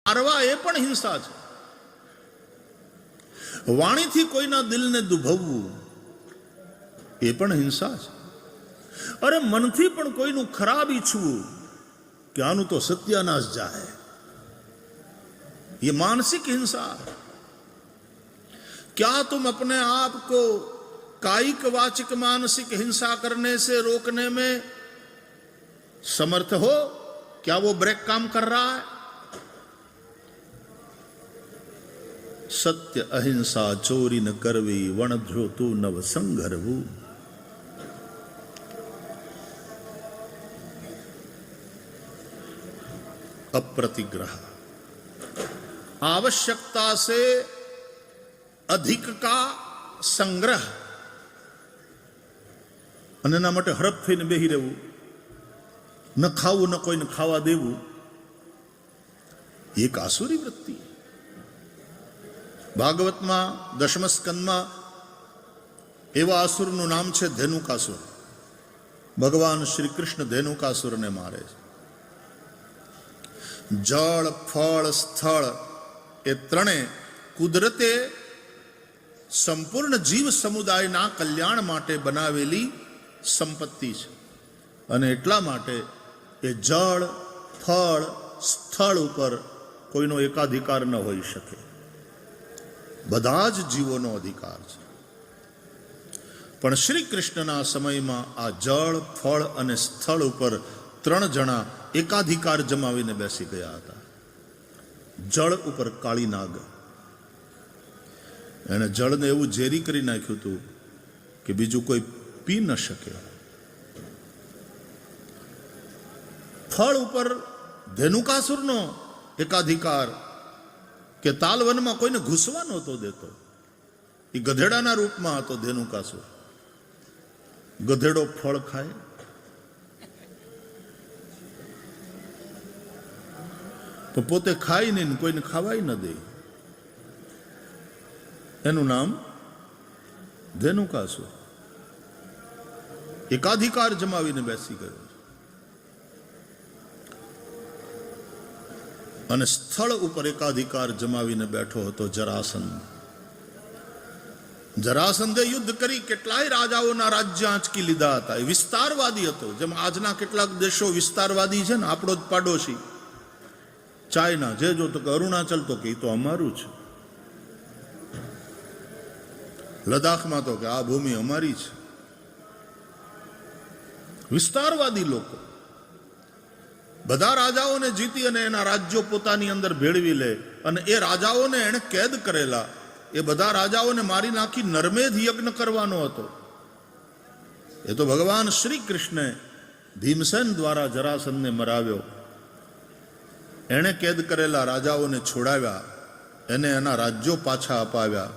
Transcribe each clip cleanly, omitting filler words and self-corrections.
મારવા એ પણ હિંસા છે. વાણીથી કોઈના દિલને દુભવવું એ પણ હિંસા છે. અરે મનથી પણ કોઈનું ખરાબ ઈચ્છવું કે આનું તો સત્યાનાશ જાય, ये मानसिक हिंसा. क्या तुम अपने आप को कायिक वाचिक मानसिक हिंसा करने से रोकने में समर्थ हो? क्या वो ब्रेक काम कर रहा है? सत्य अहिंसा चोरी न करवी वणध्रो तू नव संघरवू. अप्रतिग्रह, आवश्यकता से अधिक का संग्रह, અને એના માટે હડપ થઈને બેહી રહેવું, ન ખાવું ન કોઈને ખાવા દેવું, એક આસુરી વૃત્તિ. ભાગવતમાં 10મ સ્કંદમાં એવા આસુરનું નામ છે ધેનુકાસુર. ભગવાન શ્રી કૃષ્ણ ધેનુકાસુરને મારે છે. જળ, ફળ, સ્થળ એ ત્રણે કુદરતે સંપૂર્ણ જીવ સમુદાયના કલ્યાણ માટે બનાવેલી સંપત્તિ છે, અને એટલા માટે એ જળ, ફળ, સ્થળ ઉપર કોઈનો એકાધિકાર ન હોઈ શકે. બધા જ જીવોનો અધિકાર છે. પણ શ્રી કૃષ્ણના સમયમાં આ જળ, ફળ અને સ્થળ ઉપર 3 જણા એકાધિકાર જમાવીને બેસી ગયા હતા. જળ ઉપર કાળી નાગ, એણે જળને એવું ઝેરી કરી નાખ્યું હતું કે બીજું કોઈ પી ન શકે. ફળ ઉપર ધેનુકાસુરનો એકાધિકાર કે તાલવનમાં કોઈને ઘૂસવા નહોતો દેતો. એ ગધેડાના રૂપમાં હતો ધેનુકાસુર. ગધેડો ફળ ખાય, તો પોતે ખાઈ નહીં, કોઈને ખાવાય ન દે. એનું નામ ધેનુકાસુર. એકાધિકાર જમાવીને બેસી ગયો. અને સ્થળ ઉપર એકાધિકાર જમાવીને બેઠો હતો જરાસંધ. જરાસંધે યુદ્ધ કરી કેટલાય રાજાઓના રાજ્ય આંચકી લીધા હતા. એ વિસ્તારવાદી હતો. જેમ આજના કેટલાક દેશો વિસ્તારવાદી છે ને, આપણો જ પાડોશી ચાઇના, જે જો તો કે અરુણાચલ તો કે તો અમારું છે, લદ્દાખમાં તો કે આ ભૂમિ અમારી છે. વિસ્તારવાદી લોકો બધા રાજાઓને જીતી અને એના રાજ્યો પોતાની અંદર ભેળવી લે, અને એ રાજાઓને એણે કેદ કરેલા એ બધા રાજાઓને મારી નાખી નરમેધ યજ્ઞ કરવાનો હતો. એ તો ભગવાન શ્રી કૃષ્ણે ભીમસેન દ્વારા જરાસંધને મરાવ્યો. એણે કેદ કરેલા રાજાઓને છોડાવ્યા, એને એના રાજ્યો પાછા અપાવ્યા,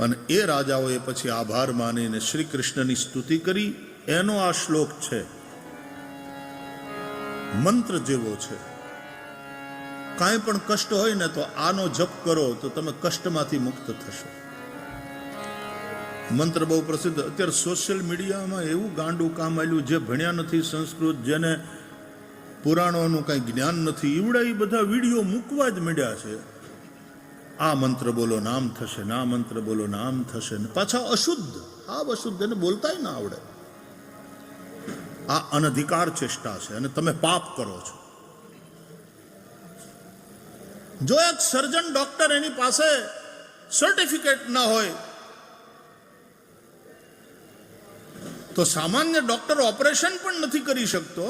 અને એ રાજાઓએ પછી આભાર માનીને શ્રી કૃષ્ણની સ્તુતિ કરી. એનો આ શ્લોક છે, મંત્ર જેવો છે. કાંઈ પણ કષ્ટ હોય ને તો આનો જપ કરો તો તમે કષ્ટમાંથી મુક્ત થશો. મંત્ર બહુ પ્રસિદ્ધ. અત્યારે સોશિયલ મીડિયામાં એવું ગાંડું કામ આવ્યું, જે ભણ્યા નથી સંસ્કૃત, જેને પુરાણોનું કંઈ જ્ઞાન નથી, એવડા એ બધા વિડીયો મૂકવા જ માંડ્યા છે. આ મંત્ર બોલો નામ થશે, ના મંત્ર બોલો નામ થશે, ને પાછા અશુદ્ધ, આ અશુદ્ધ, એને બોલતાય ના આવડે. આ અનધિકાર ચેષ્ટા છે, અને તમે પાપ કરો છો. જો એક સર્જન ડોક્ટર એની પાસે સર્ટિફિકેટ ના હોય તો સામાન્ય ડોક્ટર ઓપરેશન પણ નથી કરી શકતો.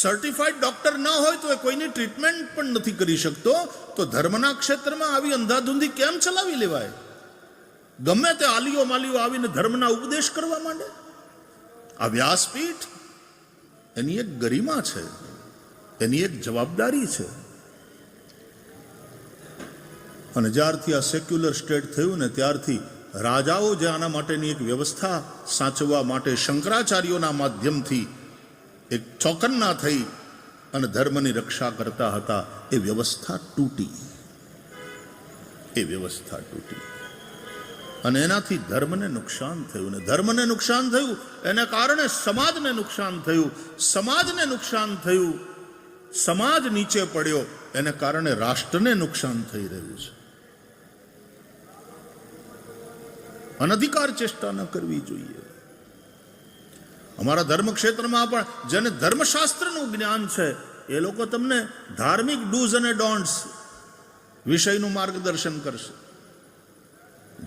સર્ટિફાઈડ ડોક્ટર ના હોય તો એ કોઈની ટ્રીટમેન્ટ પણ નથી કરી શકતો. તો ધર્મના ક્ષેત્રમાં આવી અંધાધૂંધી કેમ ચલાવી લેવાય? ગમે તે આલીઓ માલીઓ આવીને ધર્મના ઉપદેશ કરવા માંડે. આ વ્યાસપીઠ, એની એક ગરિમા છે, એની એક જવાબદારી છે. અને જ્યારથી આ સેક્યુલર સ્ટેટ થયું ને ત્યારથી રાજાઓ જે આના માટેની એક વ્યવસ્થા સાચવવા માટે શંકરાચાર્યોના માધ્યમથી એક ચોકન્ના થઈ અને ધર્મની રક્ષા કરતા હતા, એ વ્યવસ્થા તૂટી. એ વ્યવસ્થા તૂટી અને એનાથી ધર્મને નુકસાન થયું. ને ધર્મને નુકસાન થયું એને કારણે સમાજને નુકસાન થયું. સમાજને નુકસાન થયું સમાજ નીચે પડ્યો, એને કારણે રાષ્ટ્રને નુકસાન થઈ રહ્યું છે. અનધિકાર ચેષ્ટા ન કરવી જોઈએ. અમારા ધર્મ ક્ષેત્રમાં પણ જેને ધર્મશાસ્ત્રનું જ્ઞાન છે એ લોકો તમને ધાર્મિક ડૂઝ અને ડોન્ટ્સ વિષયનું માર્ગદર્શન કરશે.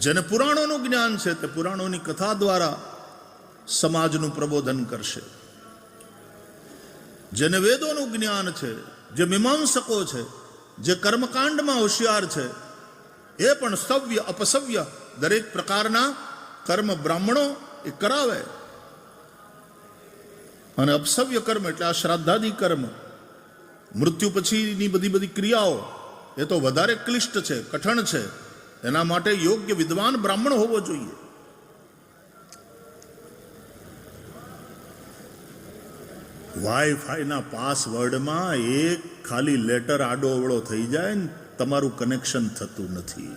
જેને પુરાણોનું જ્ઞાન છે તે પુરાણોની કથા દ્વારા સમાજનું પ્રબોધન કરશે. જેને વેદોનું જ્ઞાન છે, જે મીમાંસકો છે, જે કર્મકાંડમાં હોશિયાર છે, એ પણ સવ્ય અપસવ્ય દરેક પ્રકારના કર્મ બ્રાહ્મણો એ કરાવે. અને અપસવ્ય કર્મ એટલે આ શ્રાદ્ધાદિ કર્મ, મૃત્યુ પછીની બધી ક્રિયાઓ એ તો વધારે ક્લિષ્ટ છે, કઠણ છે. એના માટે યોગ્ય વિદ્વાન બ્રાહ્મણ હોવો જોઈએ. વાઈફાઈના પાસવર્ડમાં એક ખાલી લેટર આડો અવળો થઈ જાય ને તમારું કનેક્શન થતું નથી,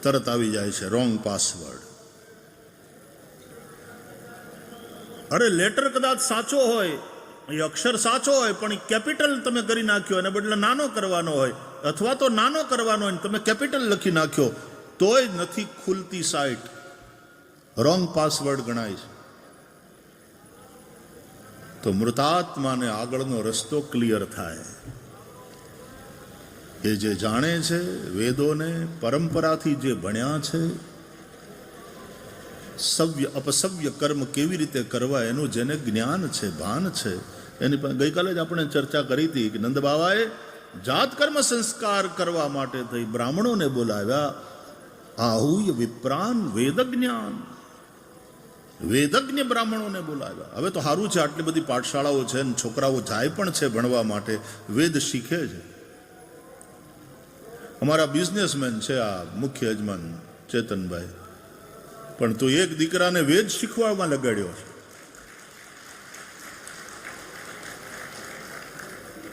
તરત આવી જાય છે રોંગ પાસવર્ડ. અરે લેટર કદાચ સાચો હોય, એ અક્ષર સાચો હોય, પણ કેપિટલ તમે કરી નાખ્યો અને બદલે નાનો કરવાનો હોય, અથવા તો નાનો કરવાનો હોય તમે કેપિટલ લખી નાખ્યો, તોય નથી ખુલતી સાઇટ, રોંગ પાસવર્ડ ગણાય છે. તો મૃતાત્માને આગળનો રસ્તો ક્લિયર થાય. એ જે જાણે છે વેદોને, પરંપરાથી જે ભણ્યા છે, સવ્ય અપસવ્ય કર્મ કેવી રીતે કરવા એનું જેને જ્ઞાન છે, ભાન છે, એની પર ગઈકાલે જ આપણે ચર્ચા કરી હતી કે નંદ બાવાએ જાત કર્મ સંસ્કાર કરવા માટે થઈ બ્રાહ્મણોને બોલાવ્યા. આહુય વિપ્રાન વેદ જ્ઞાન, વેદજ્ઞ બ્રાહ્મણોને બોલાવ્યા. હવે તો સારું છે, આટલી બધી પાઠશાળાઓ છે ને છોકરાઓ જાય પણ છે ભણવા માટે, વેદ શીખે છે. અમારા બિઝનેસમેન છે આ મુખ્ય યજમાન ચેતનભાઈ, પણ તો એક દીકરાને વેદ શીખવાડવા લગાડ્યો છે.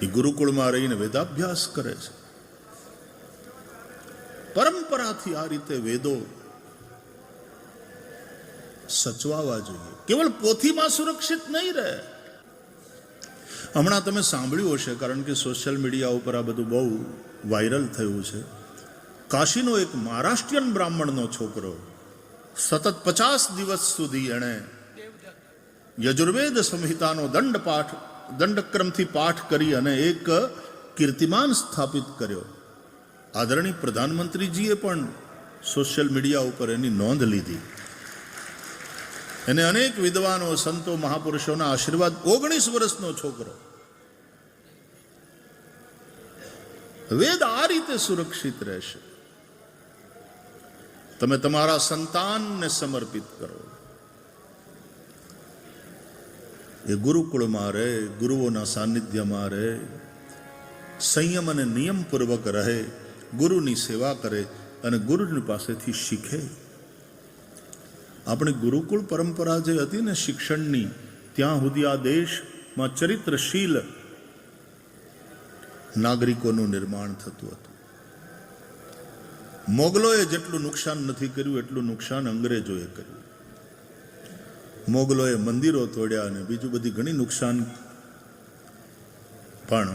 એ ગુરુકુળમાં રહીને વેદાભ્યાસ કરે છે. પરંપરાથી આ રીતે વેદો સચવાવા જોઈએ, કેવળ પોથીમાં સુરક્ષિત નહીં રહે. હમણાં તમે સાંભળ્યું હશે, કારણ કે સોશિયલ મીડિયા ઉપર આ બધું બહુ વાયરલ થયું છે. કાશીનો એક મહારાષ્ટ્રીયન બ્રાહ્મણનો છોકરો સતત 50 દિવસ સુધી એણે યજુર્વેદ સંહિતાનો દંડક્રમથી પાઠ કરી અને એક કીર્તિમાન સ્થાપિત કર્યો. આદરણીય પ્રધાનમંત્રીજીએ પણ સોશિયલ મીડિયા ઉપર એની નોંધ લીધી. એને અનેક વિદ્વાનો, સંતો, મહાપુરુષોના આશીર્વાદ. 19 વર્ષનો છોકરો. વેદ આ રીતે સુરક્ષિત રહેશે. તમે તમારા સંતાનને સમર્પિત કરો, એ ગુરુકુળમાં રહે, ગુરુઓના સાનિધ્યમાં રહે, સંયમ અને નિયમપૂર્વક રહે, ગુરુની સેવા કરે અને ગુરુની પાસેથી શીખે. આપણી ગુરુકુળ પરંપરા જે હતી ને શિક્ષણની, ત્યાં સુધી આ દેશમાં ચરિત્રશીલ નાગરિકોનું નિર્માણ થતું હતું. મોગલોએ જેટલું નુકસાન નથી કર્યું એટલું નુકસાન અંગ્રેજોએ કર્યું. મોગલોએ મંદિરો તોડ્યા અને બીજું બધી ઘણી નુકસાન, પણ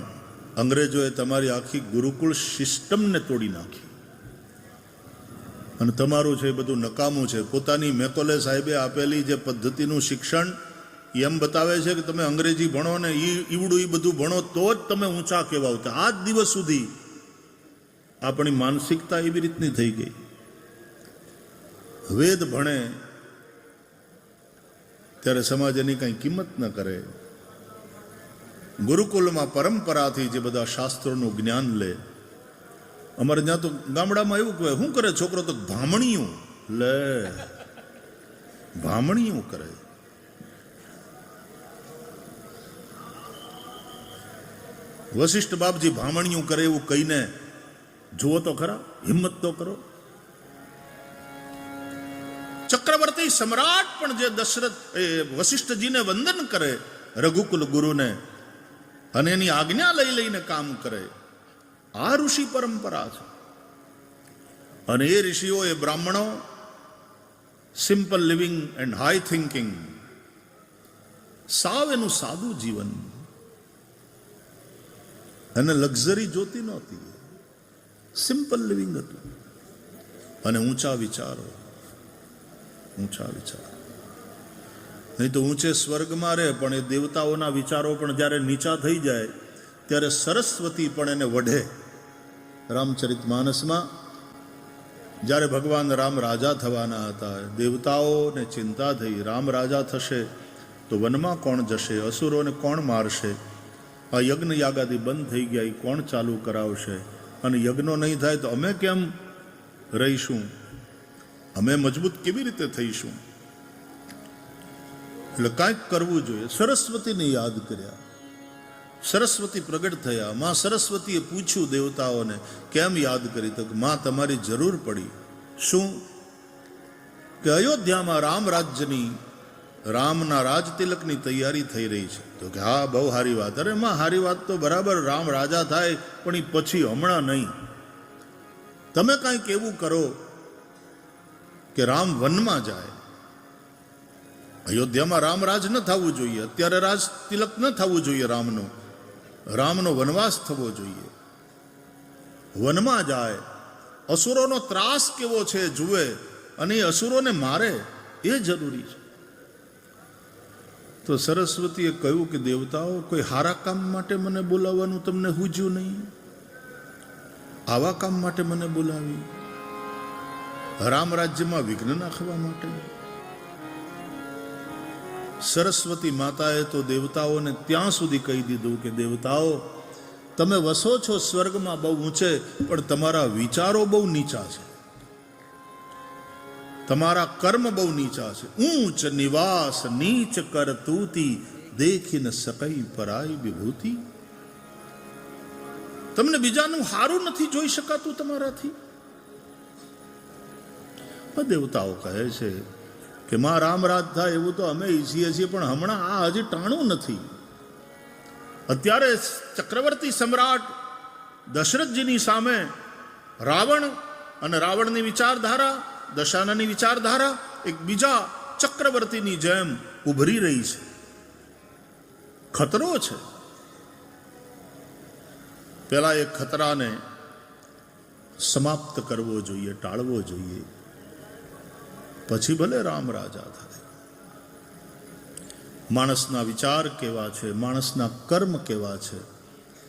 અંગ્રેજોએ તમારી આખી ગુરુકુળ સિસ્ટમને તોડી નાખી. અને તમારું છે એ બધું નકામું છે. પોતાની મેકોલે સાહેબે આપેલી જે પદ્ધતિનું શિક્ષણ એમ બતાવે છે કે તમે અંગ્રેજી ભણો ને ઈવડું એ બધું ભણો તો જ તમે ઊંચા કહેવાતા. આજ દિવસ સુધી આપણી માનસિકતા એવી રીતની થઈ ગઈ. વેદ ભણે ત્યારે સમાજ એની કંઈ કિંમત ન કરે. ગુરુકુલમાં પરંપરાથી જે બધા શાસ્ત્રોનું જ્ઞાન લે. અમારે ત્યાં તો ગામડામાં એવું કહેવાય, શું કરે છોકરો? તો ભામણીયું લે, ભામણીયું કરે. વશિષ્ઠ બાપજી ભામણીયું કરે એવું કહીને જુઓ તો ખરા, હિંમત તો કરો. ચક્રવર્તી સમ્રાટ પણ જે દશરથ વશિષ્ઠજીને વંદન કરે, રઘુકુલ ગુરુને, અને એની આજ્ઞા લઈને કામ કરે, આ ઋષિ પરંપરા છે. અને એ ઋષિઓ, એ બ્રાહ્મણો simple living and high thinking, સાવ એનું સાદું જીવન. અને લક્ઝરી જોતી નહોતી, સિમ્પલ લિવિંગ હતું. અને ઊંચા વિચારો. નહીં તો ઊંચે સ્વર્ગમાં રહે, પણ એ દેવતાઓના વિચારો પણ જ્યારે નીચા થઈ જાય ત્યારે સરસ્વતી પણ એને વઢે. રામચરિતમાનસમાં જ્યારે ભગવાન રામ રાજા થવાના હતા, દેવતાઓને ચિંતા થઈ, રામ રાજા થશે તો વનમાં કોણ જશે, અસુરોને કોણ મારશે, આ યજ્ઞ યાગાદી બંધ થઈ ગયા, એ કોણ ચાલુ કરાવશે, અને યજ્ઞો નહીં થાય તો અમે કેમ રહીશું, અમે મજબૂત કેવી રીતે થઈશું? એટલે કાંઈક કરવું જોઈએ. સરસ્વતીને યાદ કર્યા, સરસ્વતી પ્રગટ થયા. માં સરસ્વતીએ પૂછ્યું દેવતાઓને, કેમ યાદ કરી? તો માં તમારી જરૂર પડી. શું? કે અયોધ્યામાં રામ રાજ્યની, રામના રાજ તિલકની તૈયારી થઈ રહી છે. તો કે હા, બહુ સારી વાત. અરે માં, સારી વાત તો બરાબર, રામ રાજા થાય, પણ એ પછી, હમણાં નહીં. તમે કાંઈક એવું કરો કે રામ વનમાં જાય. અયોધ્યામાં રામ રાજ ન થવું જોઈએ, અત્યારે રાજ તિલક ન થવું જોઈએ રામનો વનવાસ થવો જોઈએ. વનમાં જાય, અસુરોનો ત્રાસ કેવો છે જુએ, અને એ અસુરોને મારે, એ જરૂરી છે. તો સરસ્વતીએ કહ્યું કે દેવતાઓ, કોઈ સારા કામ માટે મને બોલાવવાનું તમને સૂઝ્યું નહીં, આવા કામ માટે મને બોલાવી, રામ રાજ્યમાં વિઘ્ન નાખવા માટે. સરસ્વતી માતાએ તો દેવતાઓને ત્યાં સુધી કહી દીધું કે દેવતાઓ, તમે વસો છો સ્વર્ગમાં બહુ ઊંચે, પણ તમારા વિચારો બહુ નીચા છે, તમારા કર્મ બહુ નીચા છે. ઊંચ નિવાસ નીચ કરતૂતી, દેખી ન સકઈ પરાઈ વિભૂતિ. તમને બીજાનું સારું નથી જોઈ શકાતું તમારાથી. દેવતાઓ કહે છે કે માં રામ રાજ થાય એવું તો અમે ઈચ્છીએ છીએ, પણ હમણાં આ હજી ટાણું નથી. અત્યારે ચક્રવર્તી સમ્રાટ દશરથજીની સામે રાવણ અને રાવણની વિચારધારા, દશાનની વિચારધારા એક બીજા ચક્રવર્તીની જેમ ઉભરી રહી છે. ખતરો છે. પેલા એ ખતરાને સમાપ્ત કરવો જોઈએ, ટાળવો જોઈએ, પછી ભલે રામ રાજા થાય. માણસના વિચાર કેવા છે, માણસના કર્મ કેવા છે,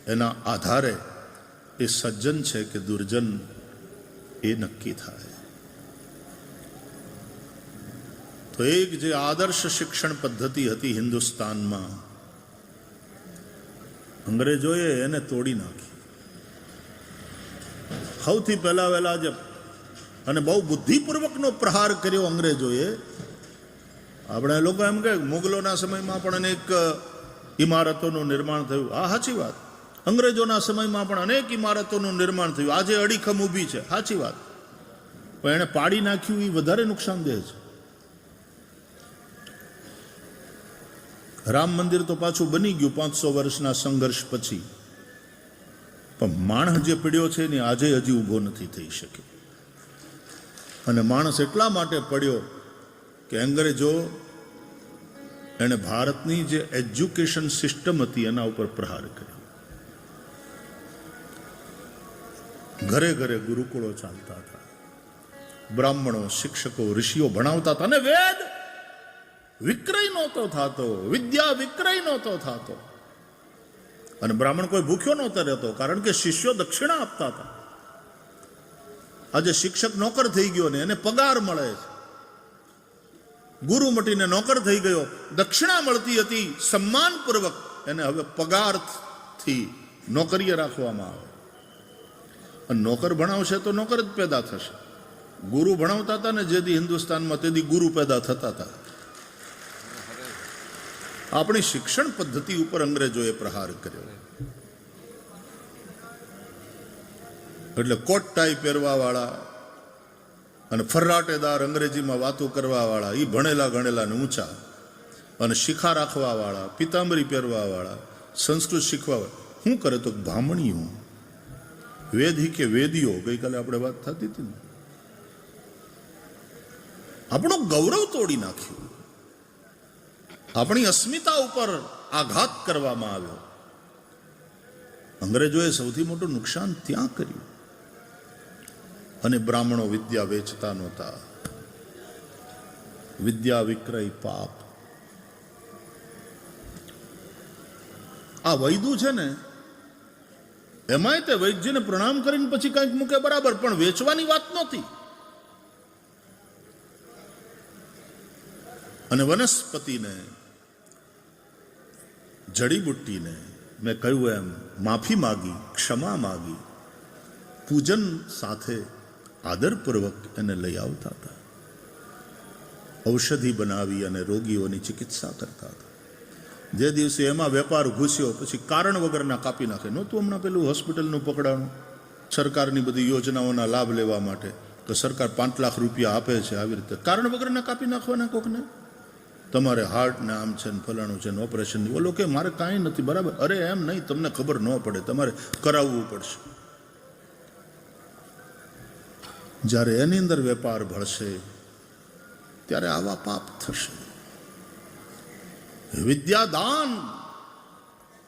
એના આધારે એ સજ્જન છે કે દુર્જન એ નક્કી થાય. તો એક જે આદર્શ શિક્ષણ પદ્ધતિ હતી હિન્દુસ્તાનમાં, અંગ્રેજોએ એને તોડી નાખી. સૌથી પહેલા વહેલા જે અને બહુ બુદ્ધિપૂર્વકનો પ્રહાર કર્યો અંગ્રેજોએ. આપણે લોકો એમ કે મુગલોના સમયમાં પણ અનેક ઇમારતોનું નિર્માણ થયું. આ સાચી વાત. અંગ્રેજોના સમયમાં પણ અનેક ઇમારતોનું નિર્માણ થયું. આજે અડીખમ ઊભી છે, સાચી વાત. પણ એણે પાડી નાખ્યું એ વધારે નુકસાનદેહ છે. રામ મંદિર તો પાછું બની ગયું 500 વર્ષના સંઘર્ષ પછી, પણ માણસ જે પડ્યો છે ને આજે હજી ઊભો નથી થઈ શક્યો. અને માણસ એટલા માટે પડ્યો કે અંગ્રેજો એણે ભારતની જે એજ્યુકેશન સિસ્ટમ હતી એના ઉપર પ્રહાર કર્યો. ઘરે ઘરે ગુરુકુળો ચાલતા હતા, બ્રાહ્મણો, શિક્ષકો, ઋષિઓ ભણાવતા હતા, અને વેદ વિક્રય નહોતો થતો, વિદ્યા વિક્રય નહોતો થતો. અને બ્રાહ્મણ કોઈ ભૂખ્યો નહોતો રહેતો, કારણ કે શિષ્યો દક્ષિણા આપતા હતા. આજે શિક્ષક નોકર થઈ ગયો ને એને પગાર મળે છે. ગુરુ મટીને નોકર થઈ ગયો, દક્ષિણા મળતી હતી સન્માનપૂર્વક, એને હવે પગારથી નોકરીએ રાખવામાં આવે. અને નોકર ભણાવશે તો નોકર જ પેદા થશે. ગુરુ ભણાવતા હતા ને જેથી હિન્દુસ્તાનમાં, તેથી ગુરુ પેદા થતા હતા. આપણી શિક્ષણ પદ્ધતિ ઉપર અંગ્રેજોએ પ્રહાર કર્યો. એટલે કોટ ટાઈ પહેરવા વાળા અને ફર્રાટેદાર અંગ્રેજીમાં વાતો કરવા વાળા, એ ભણેલા ગણેલા ને ઊંચા, અને શિખા રાખવા વાળા, પિતાંબરી પહેરવા વાળા, સંસ્કૃત શીખવા વાળા. શું કરે તો બ્રાહ્મણીઓ, વેદી કે વેદીઓ, ગઈકાલે આપણે વાત થતી હતી ને, આપણું ગૌરવ તોડી નાખ્યું. આપણી અસ્મિતા ઉપર આઘાત કરવામાં આવ્યો. અંગ્રેજોએ સૌથી મોટું નુકસાન ત્યાં કર્યું. અને બ્રાહ્મણો વિદ્યા વેચતા નહોતા. વિદ્યા વિક્રય પાપ. આ વૈદું છે ને, એમાંય તે વૈદ્યને પ્રણામ કરીને પછી કંઈક મૂકે બરાબર, પણ વેચવાની વાત નહોતી. અને વનસ્પતિને, જડીબુટ્ટીને મેં કહ્યું એમ માફી માગી, ક્ષમા માગી, પૂજન સાથે આદરપૂર્વક એને લઈ આવતા હતા. ઔષધિ બનાવી અને રોગીઓની ચિકિત્સા કરતા હતા. જે દિવસે એમાં વેપાર ઘૂસ્યો પછી કારણ વગરના કાપી નાખે. નહોતું હમણાં પેલું હોસ્પિટલનું પકડાણું સરકારની બધી યોજનાઓના લાભ લેવા માટે, તો સરકાર 5 લાખ રૂપિયા આપે છે, આવી રીતે કારણ વગરના કાપી નાખવાના કોકને. તમારે હાર્ટ ને આમ છે ને ફલાણું છે ને ઓપરેશન, ઓલો કે મારે કાંઈ નથી, બરાબર. અરે એમ નહીં, તમને ખબર ન પડે, તમારે કરાવવું પડશે. જ્યારે એની અંદર વેપાર ભળશે ત્યારે આવા પાપ થશે. વિદ્યાદાન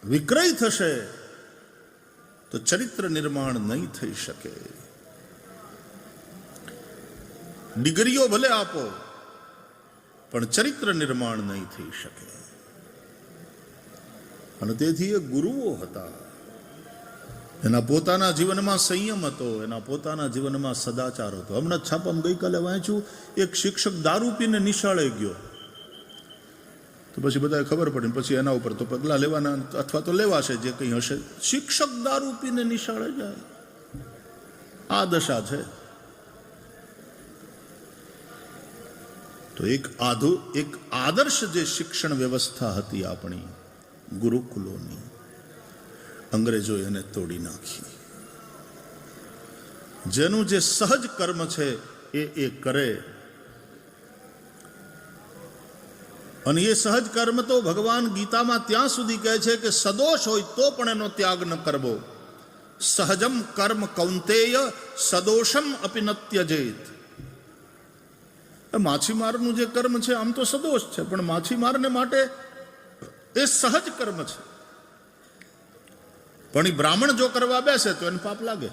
વિક્રય થશે તો ચરિત્ર નિર્માણ નહીં થઈ શકે. ડિગ્રીઓ ભલે આપો પણ ચરિત્ર નિર્માણ નહીં થઈ શકે. અને તેથી એ ગુરુઓ હતા. એના પોતાના જીવનમાં સંયમ હતો, એના પોતાના જીવનમાં સદાચાર હતો. હમણાં છાપામાં ગઈકાલે વાંચ્યું, એક શિક્ષક દારૂ પીને નિશાળે ગયો, તો પછી બધાએ ખબર પડી, પછી એના ઉપર તો પગલાં લેવાના અથવા તો લેવાશે જે કંઈ હશે. શિક્ષક દારૂ પીને નિશાળે જાય, આ દશા છે. તો એક આદર્શ જે શિક્ષણ વ્યવસ્થા હતી આપણી ગુરુકુલોની, અંગ્રેજોએ એને તોડી નાખી. જેનું જે સહજ કર્મ છે એ કરે, અને એ સહજ કર્મ તો ભગવાન ગીતામાં ત્યાં સુધી કહે છે કે સદોષ હોય તો પણ એનો ત્યાગ ન કરવો. સહજમ કર્મ કૌંતેય સદોષમ અપિ ન ત્યજેત. માછીમારનું જે કર્મ છે આમ તો સદોષ છે, પણ માછીમારને માટે એ સહજ કર્મ છે. પણ એ બ્રાહ્મણ જો કરવા બેસે તો એને પાપ લાગે,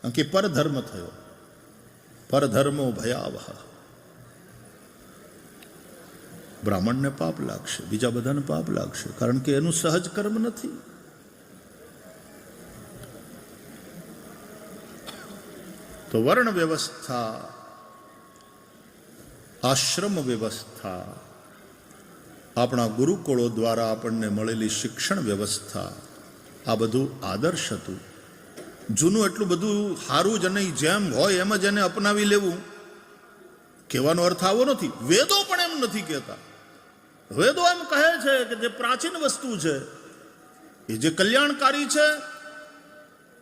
કે પરધર્મ થયો. પરધર્મો ભયાવહ. બ્રાહ્મણને પાપ લાગશે, બીજા બધાને પાપ લાગશે, કારણ કે એનું સહજ કર્મ નથી. તો વર્ણ વ્યવસ્થા, આશ્રમ વ્યવસ્થા, આપણા ગુરુકુળો દ્વારા આપણને મળેલી શિક્ષણ વ્યવસ્થા, આ બધું આદર્શ હતું. જૂનું એટલું બધું સારું જ નહીં, જેમ હોય એમ જ એને અપનાવી લેવું. કહેવાનો અર્થ આવો નથી. વેદો પણ એમ નથી કહેતા. વેદો એમ કહે છે કે જે પ્રાચીન વસ્તુ છે, એ જે કલ્યાણકારી છે,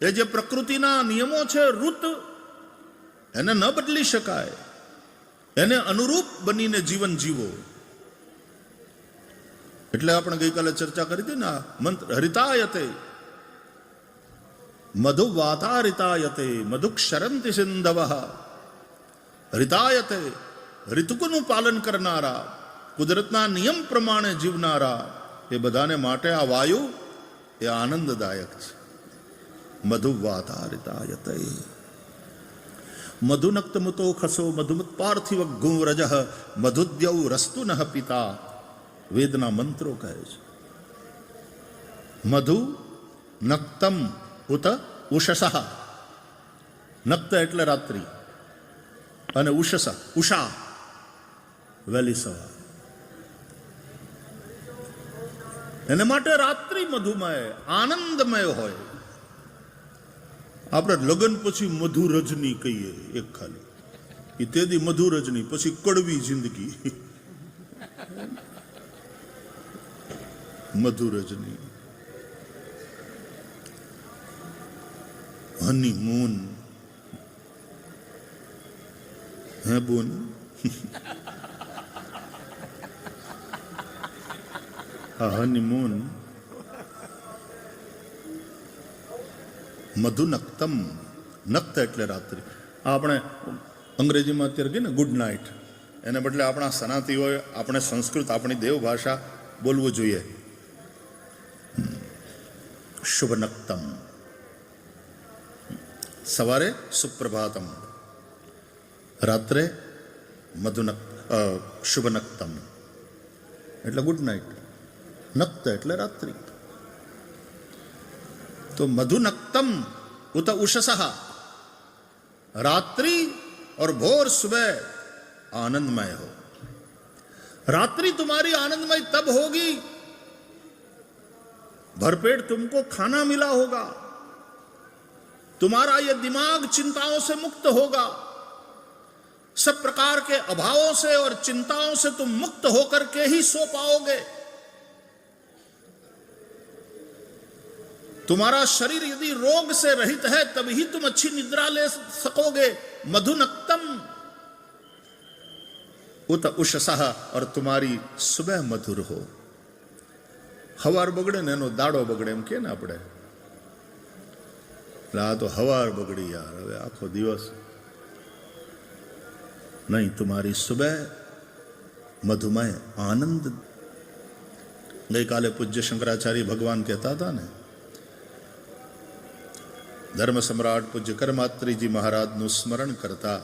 એ જે પ્રકૃતિના નિયમો છે, ઋત, એને ન બદલી શકાય. એને અનુરૂપ બનીને જીવન જીવો. એટલે આપણે ગઈકાલે ચર્ચા કરી હતી ને, મંત્ર હરિતાયતે મધુવાતારિતાયતે મધુક્ષરંતિ સિંધવઃ. હરિતાયતે, ઋતુકનું પાલન કરનારા, કુદરતના નિયમ પ્રમાણે જીવનારા, એ બધાને માટે આ વાયુ એ આનંદદાયક છે. મધુવાતારિતાયતે મધુનક્તમુતો ખસો મધુમત પાર્થિવ ગુંવ્રજ મધુદ્યૌ રસ્તુ નઃ પિતા. વેદના મંત્રો કહે છે. મધુ નક્તમ ઉત ઉષસઃ. નક્ત એટલે રાત્રિ, અને ઉષસ ઉષા વહેલી સવાર. એને માટે રાત્રિ મધુમય આનંદમય હોય. આપણે લગ્ન પછી મધુ રજની કહીએ એક ખાલી, એ તેદી મધુ રજની, પછી કડવી જિંદગી. મધુ રજની, હનીમૂન. હે બોન, આ હનીમૂન. મધુનક્તમ, નક્ત એટલે રાત્રિ. આપણે અંગ્રેજીમાં અત્યારે કહીએ ને ગુડ નાઇટ, એને બદલે આપણા સનાતીઓએ આપણે સંસ્કૃત, આપણી દેવ ભાષા બોલવું જોઈએ. શુભનક્તમ, સવારે સુપ્રભાતમ, રાત્રે શુભનક્તમ એટલે ગુડ નાઇટ, નક્ત એટલે રાત્રિ. तो मधुनक्तम उत उषसः, रात्रि और भोर सुबह आनंदमय हो. रात्रि तुम्हारी आनंदमय तब होगी भरपेट तुमको खाना मिला होगा, तुम्हारा यह दिमाग चिंताओं से मुक्त होगा, सब प्रकार के अभावों से और चिंताओं से तुम मुक्त होकर के ही सो पाओगे. तुम्हारा शरीर यदि रोग से रहित है तब ही तुम अच्छी निद्रा ले सकोगे. मधुनक्तम उत उषसः, और तुम्हारी सुबह मधुर हो. हवार बगड़े ने एनो दाड़ो बगड़े एम के ने आपणे, आ तो हवार बगड़ी यार, हवे आखो दिवस नहीं. तुम्हारी सुबह मधुमय आनंद. गई काले पूज्य शंकराचार्य भगवान कहता था ने, धर्म सम्राट पूज्य करमात्री जी महाराज નું સ્મરણ કરતા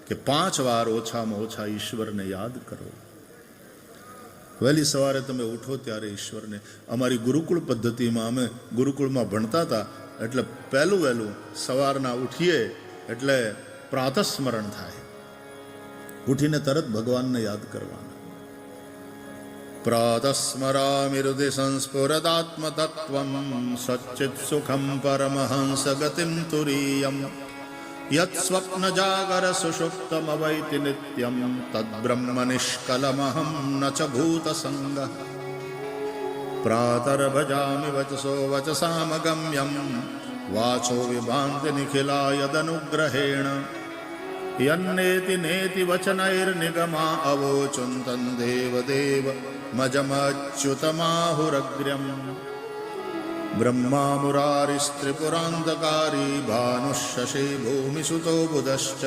કે 5 વાર ઓછામાં ઓછા ઈશ્વરને યાદ કરો. વહેલી સવારે તમે ઉઠો ત્યારે ઈશ્વરને. અમારી ગુરુકુળ પદ્ધતિમાં અમે ગુરુકુળમાં ભણતા હતા એટલે પહેલું વહેલું સવારના ઉઠીએ એટલે પ્રાતઃ સ્મરણ થાય, ઉઠીને તરત ભગવાનને યાદ કરવાના. प्रातस्मरामि हृदि संस्फुरदात्मतत्त्वं सच्चित् सुखं परमहंस गतिं तुरीयं यत् स्वप्नजागर सुषुप्तमवैति नित्यं तद्ब्रह्म निष्कलमहं न च भूतसङ्गः. प्रातर्भजामि वचसो वचसामगम्यं वाचो विभान्ति निखिला यदनुग्रहेण यन्नेति नेति वचनैर्निगमा अवोचुन्तं देवदेव मजमच्युतमाहुरग्र्यं. ब्रह्मा मुरारिस्त्रिपुरान्धकारी भानुःशशी भूमिसुतो बुधश्च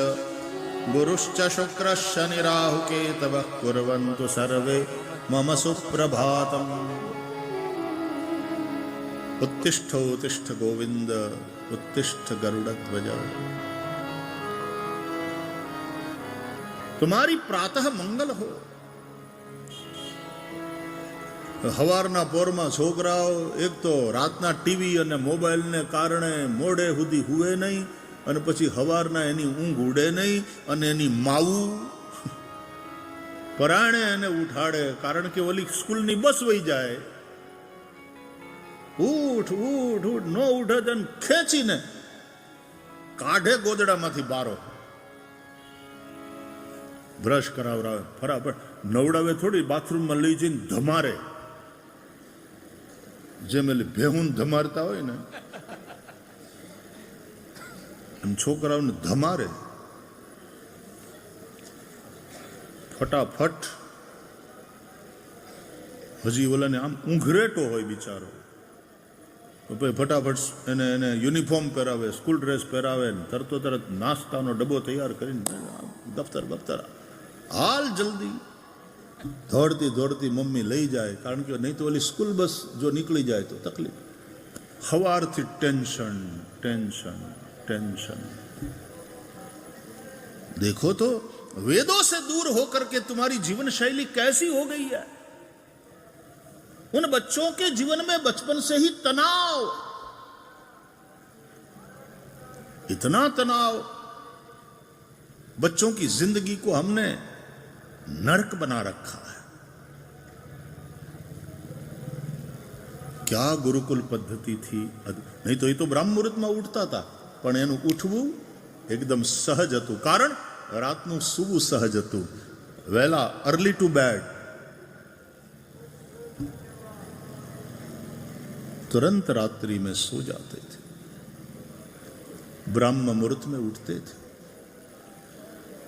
गुरुश्च शुक्रश्च निराहुकेतवः कुर्वन्तु सर्वे मम सुप्रभातम्. उत्तिष्ठोत्तिष्ठ गोविन्द उत्तिष्ठ गरुडध्वज. तुम्हारी प्रातः मंगल हो. હવારના પોરમાં છોકરાઓ એક તો રાતના ટીવી અને મોબાઈલને કારણે મોડે સુધી હુવે નહીં, અને પછી હવારના એની ઊંઘ ઉડે નહીં, અને એની માવું પરાણે એને ઉઠાડે, કારણ કે ઓલી સ્કૂલની બસ વહી જાય. ઉઠ ઉઠ ઉઠ, ન ઉઠે તો ખેંચીને કાઢે ગોદડામાંથી બારો, બ્રશ કરાવરાવે, ફરાફટ નવડાવે થોડી, બાથરૂમમાં લઈ જઈને ધમારે, જેમ એટલે ભેહું ધમારતા હોય ને એમ છોકરાઓને ધમારે. ફટાફટ હજી ઓલાને આમ ઊંઘરેટો હોય બિચારો, ફટાફટ એને યુનિફોર્મ પહેરાવે, સ્કૂલ ડ્રેસ પહેરાવે, તરતો તરત નાસ્તાનો ડબ્બો તૈયાર કરીને દફતર બફતર હાલ જલ્દી. દોડતી દોડતી મમ્મી લઈ જાય, કારણ કે નહીં તો ઓલી સ્કૂલ બસ જો નીકળી જાય તો તકલીફ. સવારથી ટેન્શન ટેન્શન ટેન્શન. देखो तो वेदों से दूर होकर के तुम्हारी जीवन शैली कैसी हो गई है. उन बच्चों के जीवन में बचपन से ही तनाव, इतना तनाव, बच्चों की जिंदगी को हमने नरक बना रखा है. क्या गुरुकुल पद्धति थी. नहीं तो ये तो ब्रह्म मुहूर्त में उठता था, पण एनु उठવું એકદમ સહજ હતું, કારણ રાતનું સૂવું સહજ હતું. વહેલા અર્લી ટુ બેડ, तुरंत रात्रि में सो जाते थे, ब्रह्म मुहूर्त में उठते थे.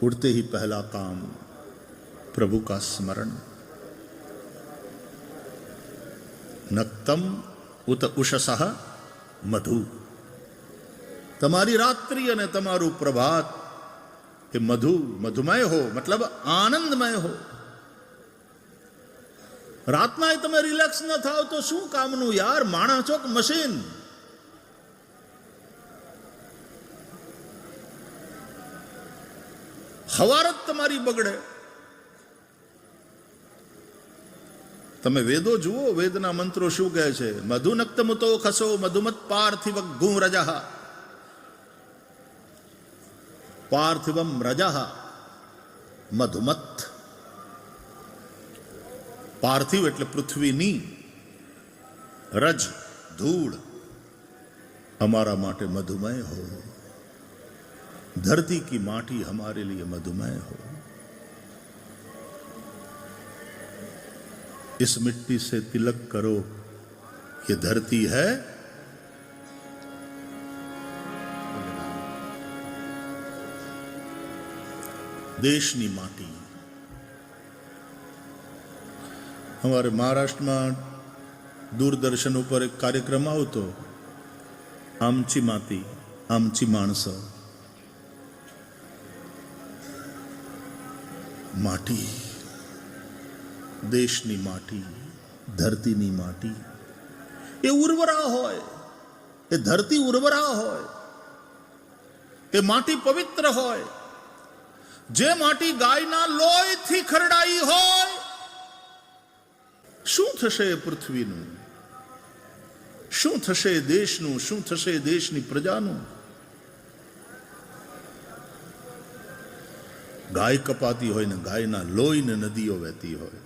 उठते ही पहला काम प्रभु का स्मरण. नक्तम उत उषसः मधु. તમારી રાત્રિ અને તમારું પ્રભાત એ મધુમય હો, મતલબ આનંદમય હો. રાતના તમે રિલેક્સ ન થાવ તો શું કામનું યાર. માણસ છો કે મશીન? હવાર જ તમારી બગડે. તમે વેદો જુઓ, વેદના મંત્રો શું કહે છે? મધુનક્તમુતો ખસો મધુમત પાર્થિવ ગું રજઃ. પાર્થિવમ રજઃ મધુમત. પાર્થિવ એટલે પૃથ્વીની, રજ ધૂળ हमारा माटे मधुमय हो, धरती की माटी हमारे लिए मधुमय हो. इस मिट्टी से तिलक करो, ये धरती है देशनी माटी. हमारे महाराष्ट्र में दूरदर्शन पर एक कार्यक्रम आवतो, आमची माती आमची माणसं. माटी, देशनी माटी, ધરતીની માટી એ ઉર્વરા હોય, એ ધરતી ઉર્વરા હોય, એ માટી પવિત્ર હોય. જે માટી ગાયના લોહીથી ખરડાઈ હોય, શું થશે પૃથ્વીનું? શું થશે દેશનું? શું થશે દેશની પ્રજાનું? ગાય કપાતી હોય ને ગાયના લોહીને નદીઓ વહેતી હોય.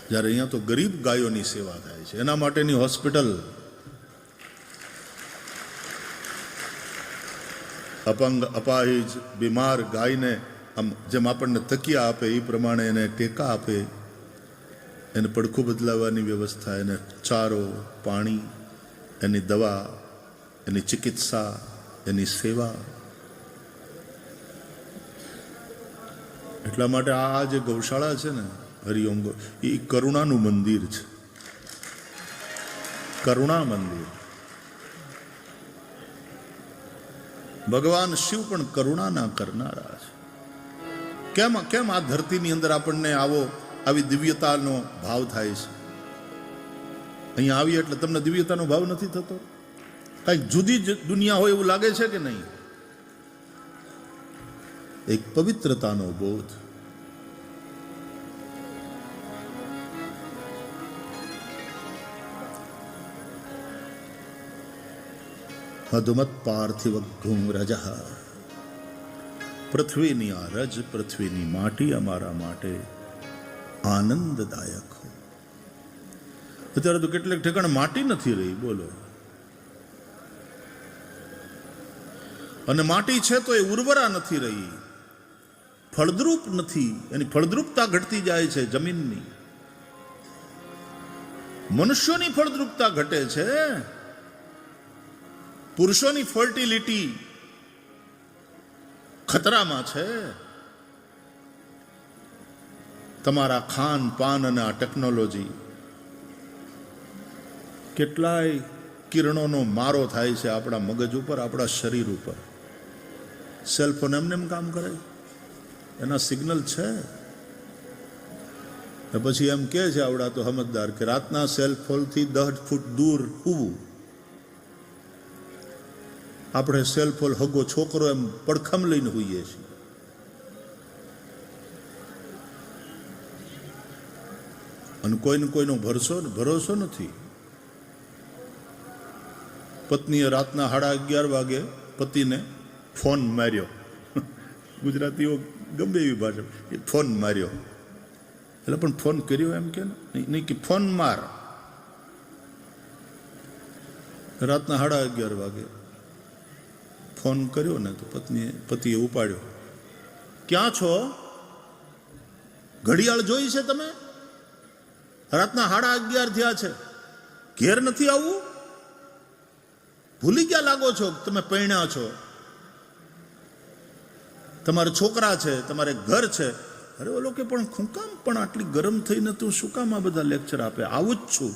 જ્યારે અહીંયા તો ગરીબ ગાયોની સેવા થાય છે, એના માટેની હોસ્પિટલ, અપંગ અપાહિજ બીમાર ગાયને આમ જેમ આપણને તકિયા આપે એ પ્રમાણે એને ટેકા આપે, એને પડખું બદલાવવાની વ્યવસ્થા, એને ચારો, પાણી, એની દવા, એની ચિકિત્સા, એની સેવા. એટલા માટે આ જે ગૌશાળા છે ને હરિઓમ, એ કરુણાનું મંદિર છે, કરુણા મંદિર. ભગવાન શિવ પણ કરુણાના કરનારા છે. કેમ કેમ આ ધરતીની અંદર આપણને આવી દિવ્યતાનો ભાવ થાય છે? અહીંયા આવીએ એટલે તમને દિવ્યતાનો ભાવ નથી થતો? કઈક જુદી જ દુનિયા હોય એવું લાગે છે કે નહીં? એક પવિત્રતાનો બોધ. મધુમત પાર્થિવ ગું રજઃ. પૃથ્વીની આ રજ, પૃથ્વીની માટી અમારા માટે આનંદદાયક હો. અત્યારે તો કેટલેક ઠેકાણે માટી નથી રહી, બોલો. અને માટી છે તો એ ઉર્વરા નથી રહી, ફળદ્રુપ નથી, એની ફળદ્રુપતા ઘટતી જાય છે જમીનની. મનુષ્યોની ફળદ્રુપતા ઘટે છે, પુરુષોની ફર્ટિલિટી ખતરામાં છે. તમારા ખાન પાન અને આ ટેકનોલોજી, કેટલાય કિરણોનો મારો થાય છે આપણા મગજ ઉપર, આપણા શરીર ઉપર. સેલફોન એમને એમ કામ કરે? એના સિગ્નલ છે. પછી એમ કે છે આવડા તો સમજદાર કે રાતના સેલફોનથી 10 ફૂટ દૂર હોવું. આપણે સેલફોન હગો છોકરો એમ પડખમ લઈને હોઈએ છીએ. અને કોઈને કોઈનો ભરોસો નથી. પત્નીએ રાતના 11:30 વાગે પતિને ફોન માર્યો. ગુજરાતીઓ ગમે એવી ભાષા, ફોન માર્યો એટલે પણ ફોન કર્યો એમ કે નહીં કે ફોન માર. રાતના 11:30 વાગે ફોન કર્યો ને તો પતિએ ઉપાડ્યો. ક્યાં છો? ઘડિયાળ જોઈ છે તમે? રાતના 11:30 થયા છે, ઘેર નથી આવવું? ભૂલી ગયા લાગો છો? તમે પરણ્યા છો, તમારા છોકરા છે, તમારે ઘર છે. અરે ઓલો કે પણ હું કામ પણ આટલી ગરમ થઈને તું શું કામ આ બધા લેક્ચર આપે? આવું જ છું,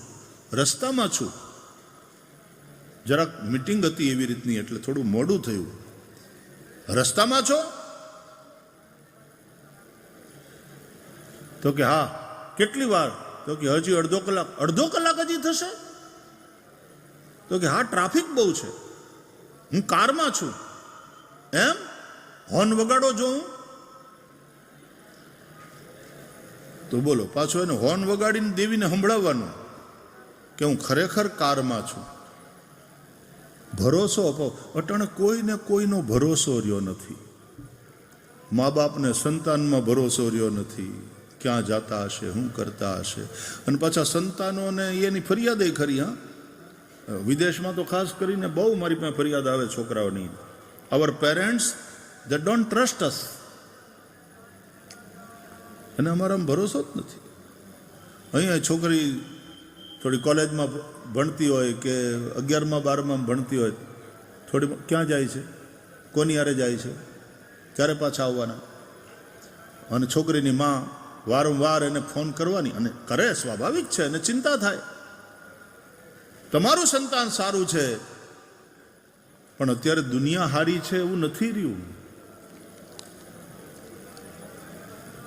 રસ્તામાં છું. જરાક મીટિંગ હતી એવી રીતની એટલે થોડું મોડું થયું. રસ્તામાં છો? તો કે હા. કેટલી વાર? તો કે હજી અડધો કલાક. અડધો કલાક હજી થશે? તો કે હા ટ્રાફિક બહુ છે, હું કારમાં છું. એમ? હોર્ન વગાડો જોઉં તો બોલો પાછો એને હોર્ન વગાડીને દેવીને સંભળાવવાનું કે હું ખરેખર કારમાં છું. ભરોસો અપાવ. અટાણે કોઈને કોઈનો ભરોસો રહ્યો નથી. મા બાપને સંતાનમાં ભરોસો રહ્યો નથી. ક્યાં જતા હશે, શું કરતા હશે. અને પાછા સંતાનોને એની ફરિયાદે ખરી. હા, વિદેશમાં તો ખાસ કરીને બહુ મારી પાસે ફરિયાદ આવે છોકરાઓની. અવર પેરેન્ટ્સ દે ડોન્ટ ટ્રસ્ટ અસ. અને અમારામાં ભરોસો જ નથી. અહીંયા છોકરી થોડી કોલેજમાં ભણતી હોય કે 11માં 12માં ભણતી હોય, થોડી ક્યાં જાય છે, કોની હારે જાય છે, ક્યારે પાછા આવવાના. અને છોકરીની માં વારંવાર એને ફોન કરવાની. અને કરે, સ્વાભાવિક છે, એને ચિંતા થાય તમારું સંતાન સારું છે. પણ અત્યારે દુનિયા હારી છે એવું નથી રહ્યું.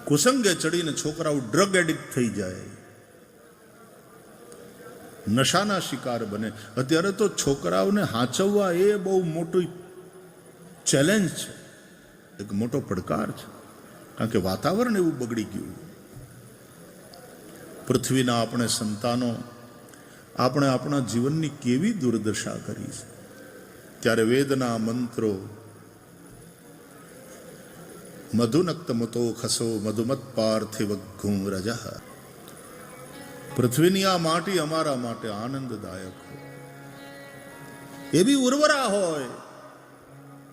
કુસંગે ચડીને છોકરાઓ ડ્રગ એડિક્ટ થઈ જાય, નશાના શિકાર બને. અત્યારે તો છોકરાઓને હાચવવા એ બહુ મોટું ચેલેન્જ છે, એક મોટો પડકાર છે. કારણ કે વાતાવરણ એવું બગડી ગયું. પૃથ્વીના આપણે સંતાનો, આપણે આપણા જીવનની કેવી દુર્દશા કરી છે. ત્યારે વેદના મંત્રો મધુનક્તમતો ખસો મધુમત પાર્થિવ ઘુંરજ. પૃથ્વીની આ માટી અમારા માટે આનંદદાયક હોય, એવી ઉર્વરા હોય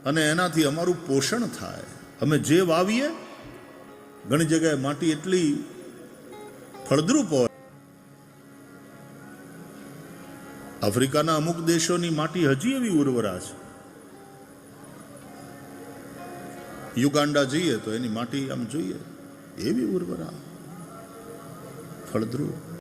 અને એનાથી અમારું પોષણ થાય. અમે જે વાવીએ, ઘણી જગ્યાએ માટી એટલી ફળદ્રુપ હોય. આફ્રિકાના અમુક દેશોની માટી હજી એવી ઉર્વરા છે. યુગાન્ડા જઈએ તો એની માટી આમ જોઈએ એવી ઉર્વરા, ફળદ્રુપ.